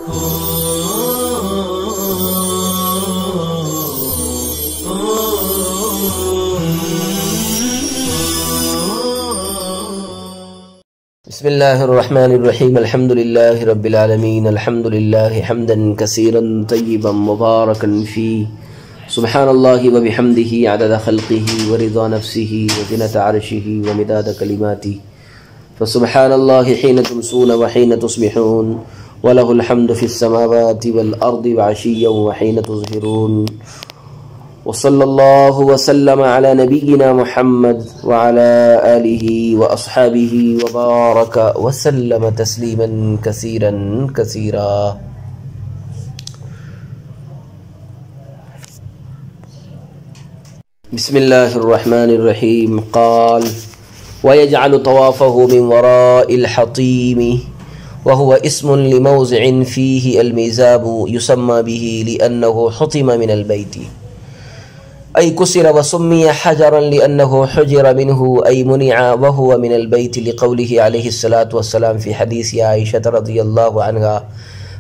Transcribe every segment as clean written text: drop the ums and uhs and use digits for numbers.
بسم اللہ الرحمن الرحیم الحمد للہ رب العالمین الحمد للہ حمدا کثیرا طیبا مبارکا فیہ سبحان اللہ وبحمدہ عدد خلقہ ورضا نفسہ وزنة عرشہ ومداد کلماتہ فسبحان اللہ حین تمسون وحین تصبحون وله الحمد في السماوات والأرض وعشيا وحين تظهرون وصلى الله وسلم على نبينا محمد وعلى آله وأصحابه وبارك وسلم تسليما كثيرا كثيرا. بسم الله الرحمن الرحيم. قال ويجعل طوافه من وراء الحطيم وهو اسم لموضع فيه الميزاب يسمى به لأنه حطم من البيت أي كسر وسمي حجرا لأنه حجر منه أي منع وهو من البيت لقوله عليه الصلاة والسلام في حديث عائشة رضي الله عنها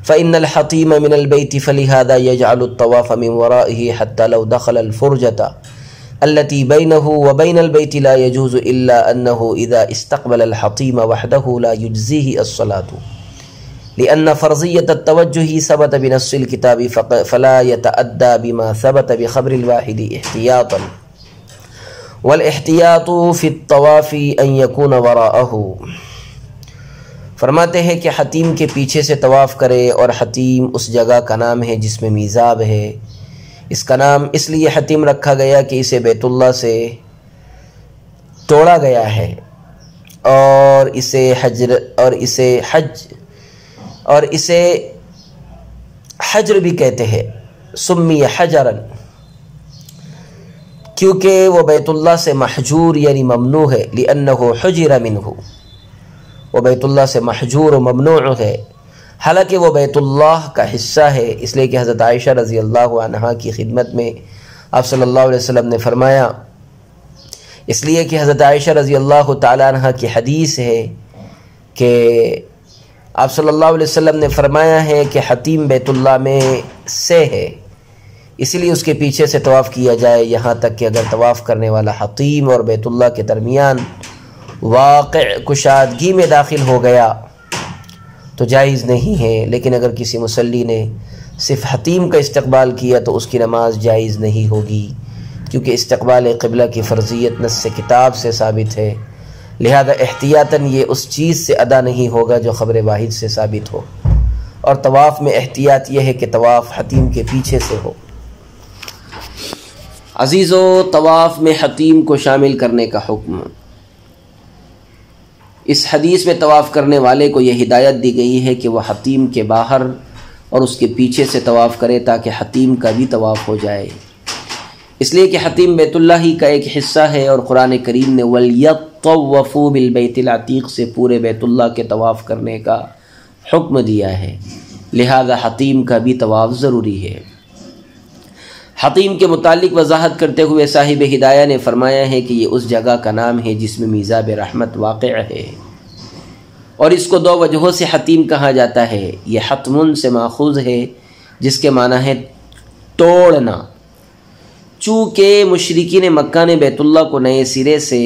فإن الحطيم من البيت فلهذا يجعل الطواف من ورائه حتى لو دخل الفرجة التي بينه وبين البيت لا يجوز إلا أنه إذا استقبل الحطيم وحده لا يجزيه الصلاة لأن فرضية التوجه ثبت بنص الكتاب فلا يتأدى بما ثبت بخبر الواحد احتياطا والاحتياط في الطواف أن يكون وراءه. فرماتے ہیں کہ حتیم کے پیچھے سے طواف کرے، اور حتیم اس جگہ کا نام ہے جس میں میزاب ہے. اس کا نام اس لیے حتیم رکھا گیا کہ اسے بیت اللہ سے توڑا گیا ہے اور اسے حجر بھی کہتے ہیں. سمی حجرا کیونکہ وہ بیت اللہ سے محجور یعنی ممنوع ہے. لأنه حجر منه وہ بیت اللہ سے محجور و ممنوع ہے، حالانکہ وہ بیت اللہ کا حصہ ہے. اس لیے کہ حضرت عائشہ رضی اللہ عنہا کی خدمت میں آپ صلی اللہ علیہ وسلم نے فرمایا، اس لیے کہ حضرت عائشہ رضی اللہ تعالیٰ عنہ کی حدیث ہے کہ آپ صلی اللہ علیہ وسلم نے فرمایا ہے کہ حتیم بیت اللہ میں سے ہے، اسی لیے اس کے پیچھے سے طواف کیا جائے، یہاں تک کہ اگر طواف کرنے والا حتیم اور بیت اللہ کے درمیان واقع کشادگی میں داخل ہو گیا تو جائز نہیں ہے. لیکن اگر کسی مصلی نے صرف حتیم کا استقبال کیا تو اس کی نماز جائز نہیں ہوگی، کیونکہ استقبال قبلہ کی فرضیت نص کتاب سے ثابت ہے. لہذا احتیاطاً یہ اس چیز سے ادا نہیں ہوگا جو خبر واحد سے ثابت ہو، اور طواف میں احتیاط یہ ہے کہ طواف حتیم کے پیچھے سے ہو. عزیزو، طواف میں حتیم کو شامل کرنے کا حکم. اس حدیث میں طواف کرنے والے کو یہ ہدایت دی گئی ہے کہ وہ حتیم کے باہر اور اس کے پیچھے سے طواف کرے تاکہ حتیم کا بھی طواف ہو جائے. اس لیے کہ حتیم بیت اللہ ہی کا ایک حصہ ہے، اور قرآن کریم نے وَلْيَطَّوَّفُوا بِالْبَيْتِ الْعَتِيقِ سے پورے بیت اللہ کے طواف کرنے کا حکم دیا ہے. لہذا حتیم کا بھی طواف ضروری ہے. حتیم کے متعلق وضاحت کرتے ہوئے صاحب ہدایہ نے فرمایا ہے کہ یہ اس جگہ کا نام ہے جس میں میزاب رحمت واقع ہے، اور اس کو دو وجہوں سے حتیم کہا جاتا ہے. یہ حتمن سے ماخوذ ہے جس کے معنی ہے توڑنا. چونکہ مشرکین مکہ نے بیت اللہ کو نئے سرے سے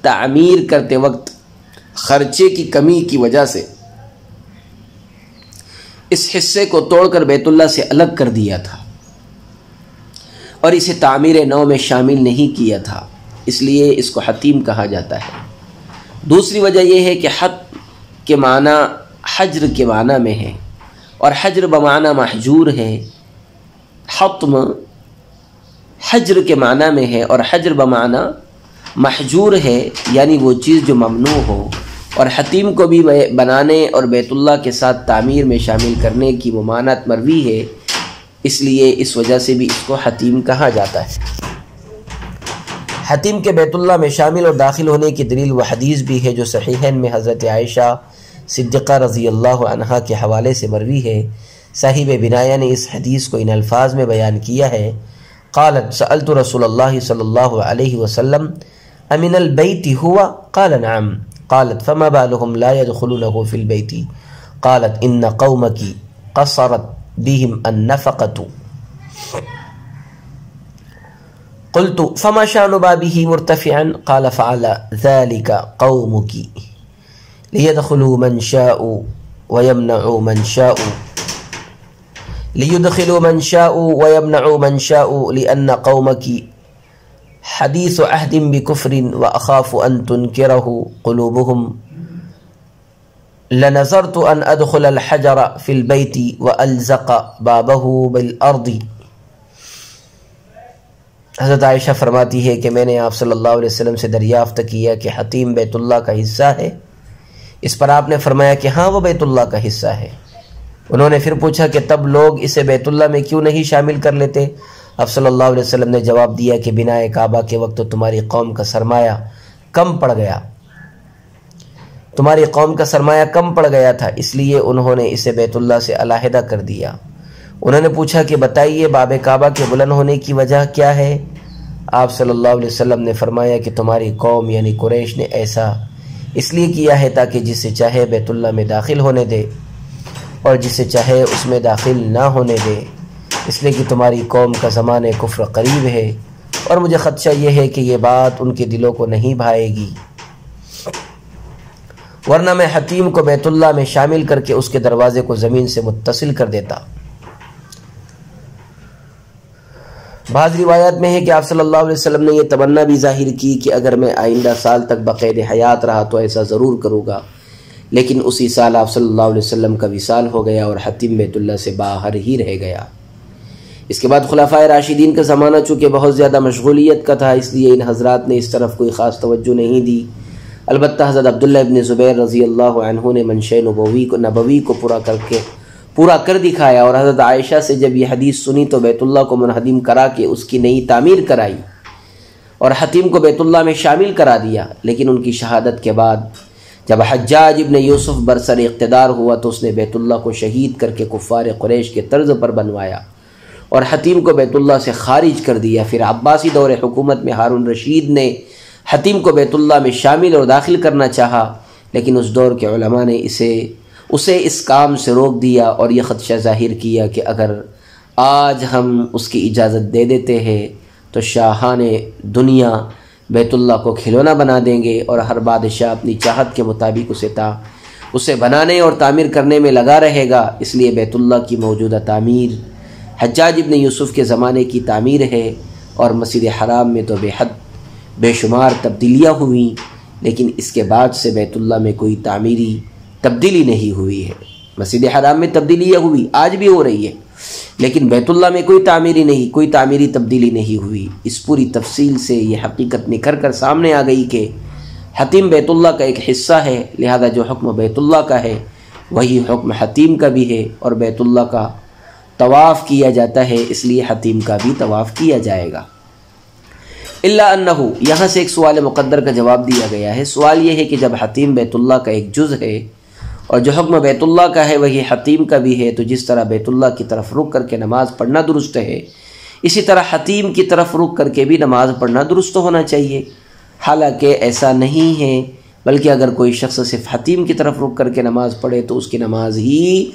تعمیر کرتے وقت خرچے کی کمی کی وجہ سے اس حصے کو توڑ کر بیت اللہ سے الگ کر دیا تھا اور اسے تعمیر نو میں شامل نہیں کیا تھا، اس لیے اس کو حتیم کہا جاتا ہے. دوسری وجہ یہ ہے کہ حت کے معنی حجر کے معنی میں ہے، اور حجر بمعنی محجور ہے. حتم حجر کے معنی میں ہے اور حجر بمعنی محجور ہے، یعنی وہ چیز جو ممنوع ہو. اور حتیم کو بھی بنانے اور بیت اللہ کے ساتھ تعمیر میں شامل کرنے کی ممانعت مروی ہے، اس لیے اس وجہ سے بھی اس کو حتیم کہا جاتا ہے. حتیم کے بیت اللہ میں شامل اور داخل ہونے کی دلیل وہ حدیث بھی ہے جو صحیحین میں حضرت عائشہ صدیقہ رضی اللہ عنہا کے حوالے سے مروی ہے. صاحب بنایہ نے اس حدیث کو ان الفاظ میں بیان کیا ہے. قالت سألت رسول اللہ صلی اللہ علیہ وسلم امن البیت ہوا؟ قال نعم. قالت فما بالهم لا يدخلونه في البيت؟ قالت ان قومکی قصرت بهم النفقة قلت فما شأن بابه مرتفعا قال فعل ذلك قومك ليدخلوا من شاء ويمنعوا من شاء ويمنعوا من شاء لأن قومك حديث عهد بكفر وأخاف أن تنكره قلوبهم لنظرت أن أدخل الحجر في البيت وألزق بابه بالأرض۔ حضرت عائشہ فرماتی ہے کہ میں نے آپ صلی اللہ علیہ وسلم سے دریافت کیا کہ حتیم بیت اللہ کا حصہ ہے۔ اس پر آپ نے فرمایا کہ ہاں وہ بیت اللہ کا حصہ ہے۔ انہوں نے پھر پوچھا کہ تب لوگ اسے بیت اللہ میں کیوں نہیں شامل کر لیتے؟ آپ صلی اللہ علیہ وسلم نے جواب دیا کہ بناء کعبہ کے وقت تو تمہاری قوم کا سرمایہ کم پڑ گیا، تھا، اس لیے انہوں نے اسے بیت اللہ سے علیحدہ کر دیا۔ انہوں نے پوچھا کہ بتائیے باب کعبہ کے بلند ہونے کی وجہ کیا ہے؟ آپ صلی اللہ علیہ وسلم نے فرمایا کہ تمہاری قوم یعنی قریش نے ایسا اس لیے کیا ہے تاکہ جسے چاہے بیت اللہ میں داخل ہونے دے اور جسے چاہے اس میں داخل نہ ہونے دے، اس لیے کہ تمہاری قوم کا زمانہ کفر قریب ہے اور مجھے خدشہ یہ ہے کہ یہ بات ان کے دلوں کو نہیں بھائے گی، ورنہ میں حتیم کو بیت اللہ میں شامل کر کے اس کے دروازے کو زمین سے متصل کر دیتا۔ بعض روایات میں ہے کہ آپ صلی اللہ علیہ وسلم نے یہ تمنا بھی ظاہر کی کہ اگر میں آئندہ سال تک بقید حیات رہا تو ایسا ضرور کروں گا، لیکن اسی سال آپ صلی اللہ علیہ وسلم کا وصال ہو گیا اور حتیم بیت اللہ سے باہر ہی رہ گیا۔ اس کے بعد خلفائے راشدین کا زمانہ چونکہ بہت زیادہ مشغولیت کا تھا، اس لیے ان حضرات نے اس طرف کوئی خاص توجہ نہیں دی۔ البتہ حضرت عبداللہ ابن زبیر رضی اللہ عنہ نے منشأ نبوی کو پورا کر دکھایا، اور حضرت عائشہ سے جب یہ حدیث سنی تو بیت اللہ کو منہدم کرا کے اس کی نئی تعمیر کرائی اور حتیم کو بیت اللہ میں شامل کرا دیا۔ لیکن ان کی شہادت کے بعد جب حجاج ابن یوسف برسر اقتدار ہوا تو اس نے بیت اللہ کو شہید کر کے کفار قریش کے طرز پر بنوایا اور حتیم کو بیت اللہ سے خارج کر دیا۔ پھر عباسی دور حکومت میں ہارون رشید نے حتیم کو بیت اللہ میں شامل اور داخل کرنا چاہا، لیکن اس دور کے علماء نے اسے اس کام سے روک دیا اور یہ خدشہ ظاہر کیا کہ اگر آج ہم اس کی اجازت دے دیتے ہیں تو شاہان دنیا بیت اللہ کو کھلونا بنا دیں گے اور ہر بادشاہ اپنی چاہت کے مطابق اسے بنانے اور تعمیر کرنے میں لگا رہے گا۔ اس لیے بیت اللہ کی موجودہ تعمیر حجاج ابن یوسف کے زمانے کی تعمیر ہے، اور مسجد حرام میں تو بے شمار تبدیلیاں ہوئیں، لیکن اس کے بعد سے بیت اللہ میں کوئی تعمیری تبدیلی نہیں ہوئی ہے۔ مسجد حرام میں تبدیلیاں ہوئی، آج بھی ہو رہی ہے، لیکن بیت اللہ میں کوئی تعمیری تبدیلی نہیں ہوئی۔ اس پوری تفصیل سے یہ حقیقت نکھر کر سامنے آ گئی کہ حتیم بیت اللہ کا ایک حصہ ہے، لہذا جو حکم بیت اللہ کا ہے وہی حکم حتیم کا بھی ہے، اور بیت اللہ کا طواف کیا جاتا ہے اس لیے حتیم کا بھی طواف کیا جائے گا۔ الا انہو، یہاں سے ایک سوال مقدر کا جواب دیا گیا ہے۔ سوال یہ ہے کہ جب حتیم بیت اللہ کا ایک جز ہے اور جو حکم بیت اللہ کا ہے وہی حتیم کا بھی ہے، تو جس طرح بیت اللہ کی طرف رخ کر کے نماز پڑھنا درست ہے، اسی طرح حتیم کی طرف رخ کر کے بھی نماز پڑھنا درست ہونا چاہیے۔ حالانکہ ایسا نہیں ہے، بلکہ اگر کوئی شخص صرف حتیم کی طرف رخ کر کے نماز پڑھے تو اس کی نماز ہی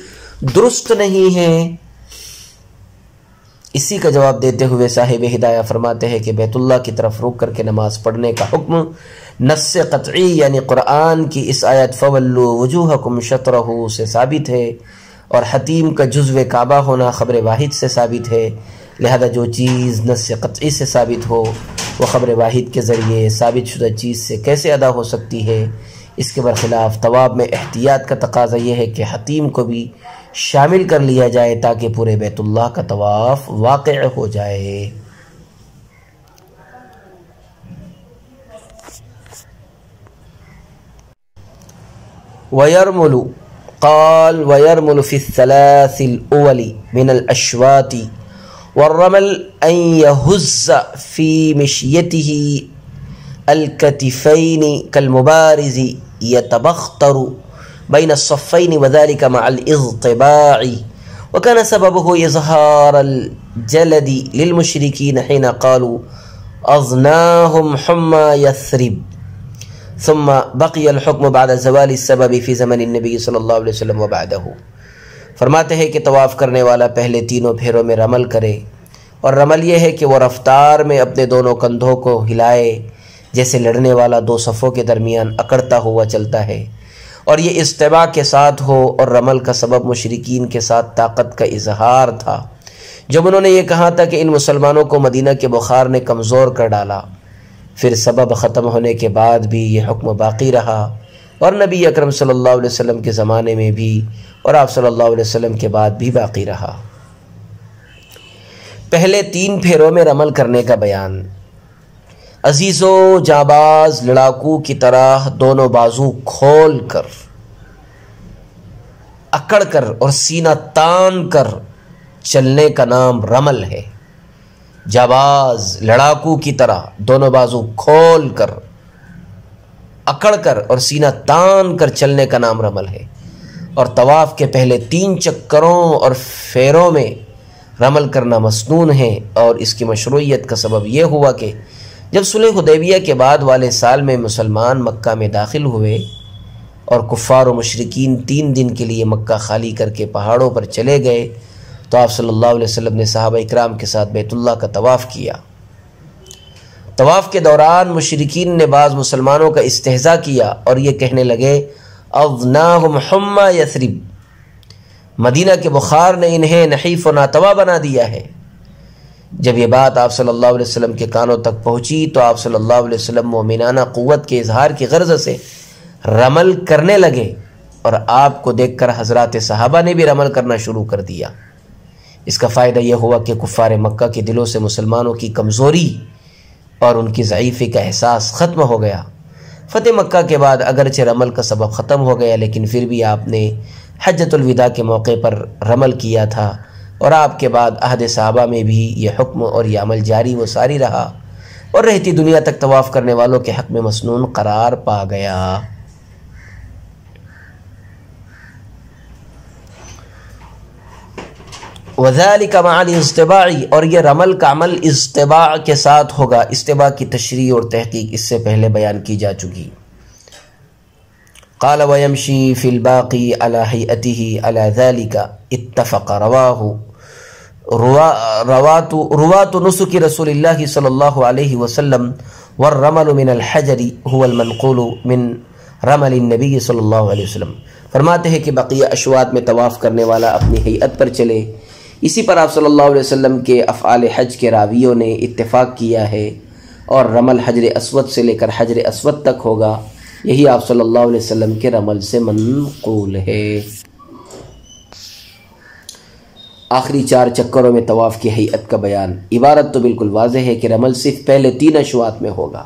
درست نہیں ہے۔ اسی کا جواب دیتے ہوئے صاحب ہدایہ فرماتے ہیں کہ بیت اللہ کی طرف رخ کر کے نماز پڑھنے کا حکم نص قطعی یعنی قرآن کی اس آیت فَوَلُّوا وُجُوهَكُمْ شَطْرَهُ سے ثابت ہے، اور حتیم کا جزو کعبہ ہونا خبر واحد سے ثابت ہے، لہذا جو چیز نص قطعی سے ثابت ہو وہ خبر واحد کے ذریعے ثابت شدہ چیز سے کیسے ادا ہو سکتی ہے؟ اس کے برخلاف طواف میں احتیاط کا تقاضا یہ ہے کہ حتیم کو بھی شامل کر لیا جائے تاکہ پورے بیت اللہ کا طواف واقع ہو جائے۔ وَيَرْمُلُ قال وَيَرْمُلُ فِي الثَّلَاثِ الْأُوَلِ مِنَ الْأَشْوَاطِ وَالرَّمَلْ أَنْ يَهُزَّ فِي مِشْيَتِهِ الْكَتِفَيْنِ كَالْمُبَارِزِ يَتَبَخْتَرُ بين الصفين وذلك مع الاضطباع وكان سببه إظهار الجلد للمشركين حين قالوا أظناهم حمى يثرب ثم بقي الحكم بعد زوال السبب في زمن النبی صلی اللہ علیہ وسلم وبعدہ۔ فرماتے ہیں کہ طواف کرنے والا پہلے تینوں پھیروں میں رمل کرے، اور رمل یہ ہے کہ وہ رفتار میں اپنے دونوں کندھوں کو ہلائے جیسے لڑنے والا دو صفوں کے درمیان اکڑتا ہوا چلتا ہے، اور یہ استباع کے ساتھ ہو، اور رمل کا سبب مشرکین کے ساتھ طاقت کا اظہار تھا جب انہوں نے یہ کہا تھا کہ ان مسلمانوں کو مدینہ کے بخار نے کمزور کر ڈالا۔ پھر سبب ختم ہونے کے بعد بھی یہ حکم باقی رہا، اور نبی اکرم صلی اللہ علیہ وسلم کے زمانے میں بھی اور آپ صلی اللہ علیہ وسلم کے بعد بھی باقی رہا۔ پہلے 3 پھیروں میں رمل کرنے کا بیان۔ عزیز و جانباز لڑاکو کی طرح دونوں بازو کھول کر، اکڑ کر اور سینہ تان کر چلنے کا نام رمل ہے۔ جانباز لڑاکو کی طرح دونوں بازو کھول کر، اکڑ کر اور سینہ تان کر چلنے کا نام رمل ہے۔ اور طواف کے پہلے 3 چکروں اور پھیروں میں رمل کرنا مسنون ہے، اور اس کی مشروعیت کا سبب یہ ہوا کہ جب صلح حدیبیہ کے بعد والے سال میں مسلمان مکہ میں داخل ہوئے اور کفار و مشرکین 3 دن کے لیے مکہ خالی کر کے پہاڑوں پر چلے گئے، تو آپ صلی اللہ علیہ وسلم نے صحابہ اکرام کے ساتھ بیت اللہ کا طواف کیا۔ طواف کے دوران مشرکین نے بعض مسلمانوں کا استہزاء کیا اور یہ کہنے لگے اضناہم حمی یثرب، مدینہ کے بخار نے انہیں نحیف و ناتوا بنا دیا ہے۔ جب یہ بات آپ صلی اللہ علیہ وسلم کے کانوں تک پہنچی تو آپ صلی اللہ علیہ وسلم مومنانہ قوت کے اظہار کی غرض سے رمل کرنے لگے، اور آپ کو دیکھ کر حضرات صحابہ نے بھی رمل کرنا شروع کر دیا۔ اس کا فائدہ یہ ہوا کہ کفار مکہ کے دلوں سے مسلمانوں کی کمزوری اور ان کی ضعیفی کا احساس ختم ہو گیا۔ فتح مکہ کے بعد اگرچہ رمل کا سبب ختم ہو گیا، لیکن پھر بھی آپ نے حجۃ الوداع کے موقع پر رمل کیا تھا، اور آپ کے بعد عہد صحابہ میں بھی یہ حکم اور یہ عمل جاری و ساری رہا، اور رہتی دنیا تک طواف کرنے والوں کے حق میں مسنون قرار پا گیا۔ وَذَلِكَ مَعَ الْإِسْتِبَاعِ، اور یہ رمل کا عمل استباع کے ساتھ ہوگا۔ استباع کی تشریح اور تحقیق اس سے پہلے بیان کی جا چکی۔ قال وَيَمْشِي فِي الْبَاقِي عَلَى هَيْئَتِهِ عَلَى ذَلِكَ اتَّفَقَ رواة نسك رسول اللہ صلی اللہ علیہ وسلم والرمل من الحجر هو المنقول من رمل النبی صلی اللہ علیہ وسلم۔ فرماتے ہیں کہ بقیہ اشواط میں طواف کرنے والا اپنی ہیئت پر چلے، اسی پر آپ صلی اللہ علیہ وسلم کے افعال حج کے راویوں نے اتفاق کیا ہے، اور رمل حجر اسود سے لے کر حجر اسود تک ہوگا، یہی آپ صلی اللہ علیہ وسلم کے رمل سے منقول ہے۔ آخری 4 چکروں میں طواف کی ہیئت کا بیان۔ عبارت تو بالکل واضح ہے کہ رمل صرف پہلے 3 اشواط میں ہوگا،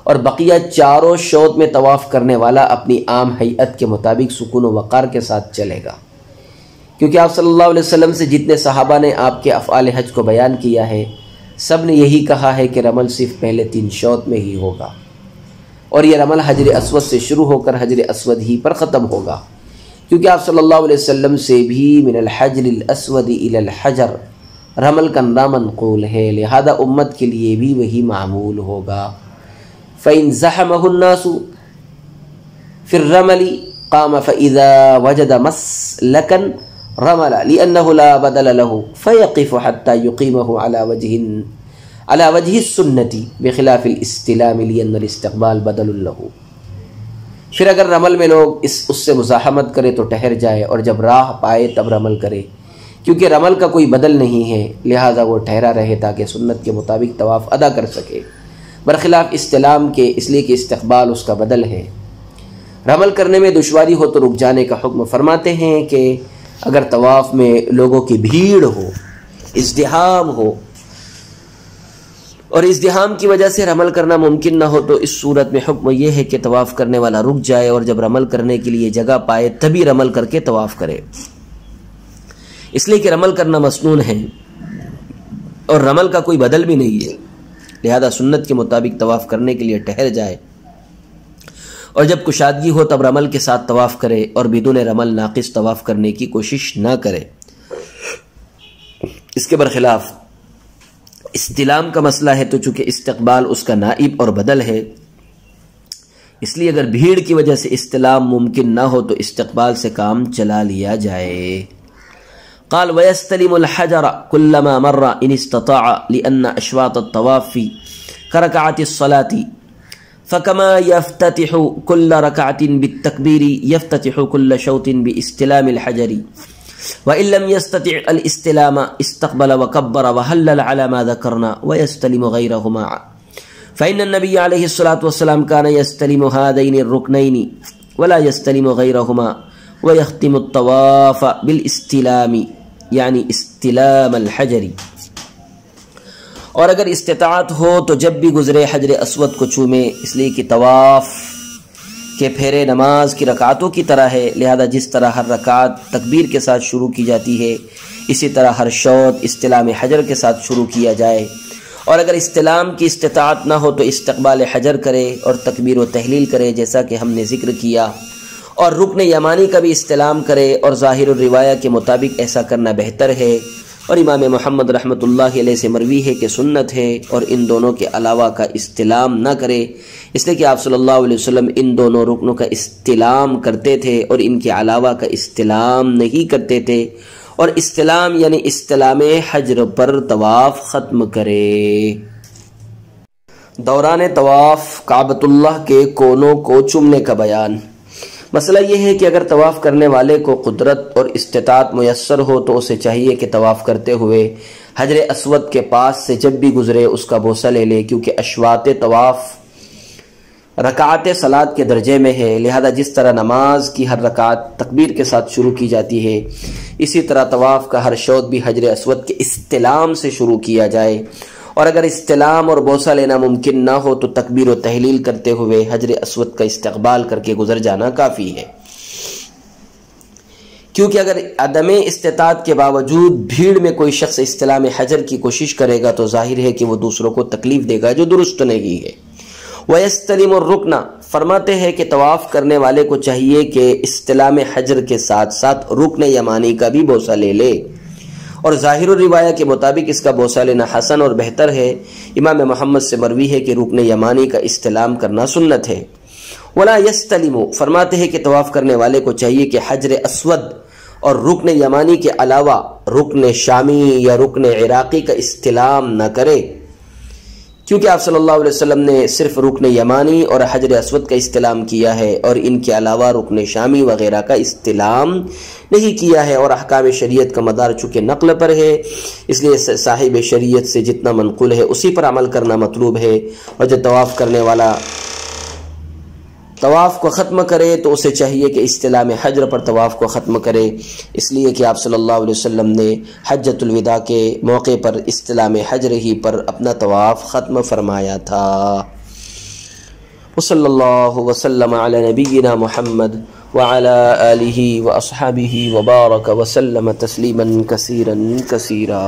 اور بقیہ 4 شوط میں طواف کرنے والا اپنی عام ہیئت کے مطابق سکون و وقار کے ساتھ چلے گا، کیونکہ آپ صلی اللہ علیہ وسلم سے جتنے صحابہ نے آپ کے افعال حج کو بیان کیا ہے، سب نے یہی کہا ہے کہ رمل صرف پہلے 3 شوط میں ہی ہوگا، اور یہ رمل حجر اسود سے شروع ہو کر حجر اسود ہی پر ختم ہوگا، کیونکہ آپ صلی اللہ علیہ وسلم سے بھی من الحجر الاسود الى الحجر رمل کا نام منقول ہے، لہذا امت کے لیے بھی وہی معمول ہوگا۔ فَإِن زَحَمَهُ النَّاسُ فِي الرَّمَلِ قَامَ فَإِذَا وَجَدَ مَسْلَكًا رمل لأنه لا بدل له فيقف حتى يقيمه على وجه السنة بخلاف الاستلام لأن الاستقبال بدل له۔ پھر اگر رمل میں لوگ اس سے مزاحمت کرے تو ٹھہر جائے، اور جب راہ پائے تب رمل کرے، کیونکہ رمل کا کوئی بدل نہیں ہے، لہذا وہ ٹھہرا رہے تاکہ سنت کے مطابق طواف ادا کر سکے، برخلاف استلام کے، اس لیے کہ استقبال اس کا بدل ہے۔ رمل کرنے میں دشواری ہو تو رک جانے کا حکم۔ فرماتے ہیں کہ اگر طواف میں لوگوں کی بھیڑ ہو، ازدحام ہو، اور ازدحام کی وجہ سے رمل کرنا ممکن نہ ہو، تو اس صورت میں حکم یہ ہے کہ طواف کرنے والا رک جائے، اور جب رمل کرنے کے لیے جگہ پائے تبھی رمل کر کے طواف کرے، اس لیے کہ رمل کرنا مسنون ہے اور رمل کا کوئی بدل بھی نہیں ہے، لہذا سنت کے مطابق طواف کرنے کے لیے ٹھہر جائے، اور جب کشادگی ہو تب رمل کے ساتھ طواف کرے، اور بدون رمل ناقص طواف کرنے کی کوشش نہ کرے۔ اس کے برخلاف استلام کا مسئلہ ہے تو چونکہ استقبال اس کا نائب اور بدل ہے، اس لیے اگر بھیڑ کی وجہ سے استلام ممکن نہ ہو تو استقبال سے کام چلا لیا جائے۔ قال ويستلم الحجر كلما مر ان استطاع لأن أشواط الطواف كركعة الصلاة فكما يفتتح كل ركعة بالتكبير يفتتح كل شوط باستلام الحجر وإن لم يستطع الاستلام استقبل وكبر وهلل على ما ذكرنا ويستلم غيرهما فإن النبي عليه الصلاة والسلام كان يستلم هذين الركنين ولا يستلم غيرهما ويختم الطواف بالاستلام یعنی استلام الحجری۔ اور اگر استطاعت ہو تو جب بھی گزرے حجر اسود کو چومے، اس لیے کہ طواف کے پھیرے نماز کی رکعتوں کی طرح ہے، لہذا جس طرح ہر رکعت تکبیر کے ساتھ شروع کی جاتی ہے اسی طرح ہر شوط استلام حجر کے ساتھ شروع کیا جائے۔ اور اگر استلام کی استطاعت نہ ہو تو استقبال حجر کرے اور تکبیر و تحلیل کرے جیسا کہ ہم نے ذکر کیا، اور رکن یمانی کا بھی استلام کرے، اور ظاہر الروایہ کے مطابق ایسا کرنا بہتر ہے، اور امام محمد رحمۃ اللہ علیہ سے مروی ہے کہ سنت ہے، اور ان دونوں کے علاوہ کا استلام نہ کرے، اس لیے کہ آپ صلی اللہ علیہ وسلم ان دونوں رکنوں کا استلام کرتے تھے اور ان کے علاوہ کا استلام نہیں کرتے تھے، اور استلام یعنی استلام حجر پر طواف ختم کرے۔ دوران طواف کعبۃ اللہ کے کونوں کو چومنے کا بیان۔ مسئلہ یہ ہے کہ اگر طواف کرنے والے کو قدرت اور استطاعت میسر ہو تو اسے چاہیے کہ طواف کرتے ہوئے حجر اسود کے پاس سے جب بھی گزرے اس کا بوسہ لے لے، کیونکہ اشواط طواف رکعات صلاۃ کے درجے میں ہے، لہذا جس طرح نماز کی ہر رکعت تکبیر کے ساتھ شروع کی جاتی ہے اسی طرح طواف کا ہر شوط بھی حجر اسود کے استلام سے شروع کیا جائے، اور اگر استلام اور بوسہ لینا ممکن نہ ہو تو تکبیر و تحلیل کرتے ہوئے حجر اسود کا استقبال کر کے گزر جانا کافی ہے، کیونکہ اگر عدم استطاعت کے باوجود بھیڑ میں کوئی شخص استلام حجر کی کوشش کرے گا تو ظاہر ہے کہ وہ دوسروں کو تکلیف دے گا، جو درست نہیں ہے۔ وَيَسْتَلِمُ الرُّكْنَ فرماتے ہیں کہ طواف کرنے والے کو چاہیے کہ استلام حجر کے ساتھ ساتھ رکن یمانی کا بھی بوسہ لے لے، اور ظاہر الروایہ کے مطابق اس کا بوسہ لینا حسن اور بہتر ہے۔ امام محمد سے مروی ہے کہ رکن یمانی کا استلام کرنا سنت ہے۔ ولا یستلم فرماتے ہیں کہ طواف کرنے والے کو چاہیے کہ حجر اسود اور رکن یمانی کے علاوہ رکن شامی یا رکن عراقی کا استلام نہ کرے، کیونکہ آپ صلی اللہ علیہ وسلم نے صرف رکن یمانی اور حجر اسود کا استلام کیا ہے اور ان کے علاوہ رکن شامی وغیرہ کا استلام نہیں کیا ہے، اور احکام شریعت کا مدار چونکہ نقل پر ہے اس لیے صاحب شریعت سے جتنا منقول ہے اسی پر عمل کرنا مطلوب ہے، اور جو طواف کرنے والا طواف کو ختم کرے تو اسے چاہیے کہ استلام حجر پر طواف کو ختم کرے، اس لیے کہ آپ صلی اللہ علیہ وسلم نے حجۃ الوداع کے موقع پر استلام حجر ہی پر اپنا طواف ختم فرمایا تھا۔ وصلی اللہ وسلم علی نبینا محمد وعلی آلہ واصحابہ وبارک وسلم تسلیما کثیرا کثیرا۔